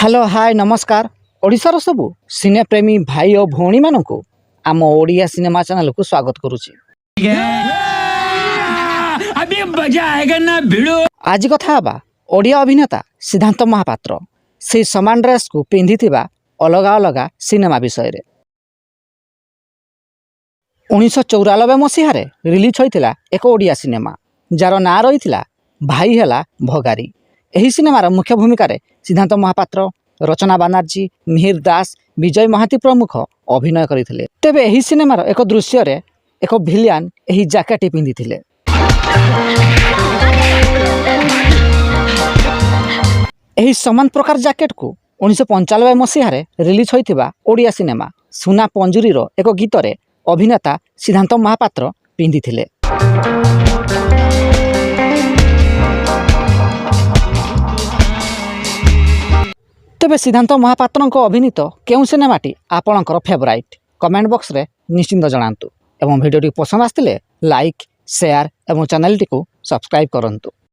Hello hi नमस्कार ओडिशार सबु सिने प्रेमी भाई और भौणी मानू आम ओडिया सिनेमा चैनल को स्वागत करुच्ची। अभी मजा आएगा ना भिड़ो। आज कथा हबा ओडिया अभिनेता सिद्धांत महापात्र से समान ड्रेस को पिंधि अलग अलग सिनेमा विषय रे 1994 मसीह रिलीज होता एक ओडिया सिनेमा जार ना रही भाई हेला भगारी। एही सिनेमार मुख्य भूमिका सिद्धांत महापात्र, रचना बानार्जी, मिहिर दास, विजय महाती प्रमुख अभिनय करथिले। तेबे एही सिनेमार एक दृश्य रे एक भिलियन एही जैकेट पिंधिथिले। एही समान प्रकार जैकेट को 1995 मसीह रिलीज होता ओडिया सिनेमा सुना पंजुरीर एक गीत रे अभिनेता सिद्धांत महापात्र पिंधिथिले। तेबे सिद्धांत महापात्र अभिनीत केउ सिनेमाटी आपणकर फेवराइट कमेंट बॉक्स रे निश्चिंत जणांतु एवं भिडियोटी पसंद आसतिले लाइक शेयर एवं चैनल टी को सब्सक्राइब करंतु।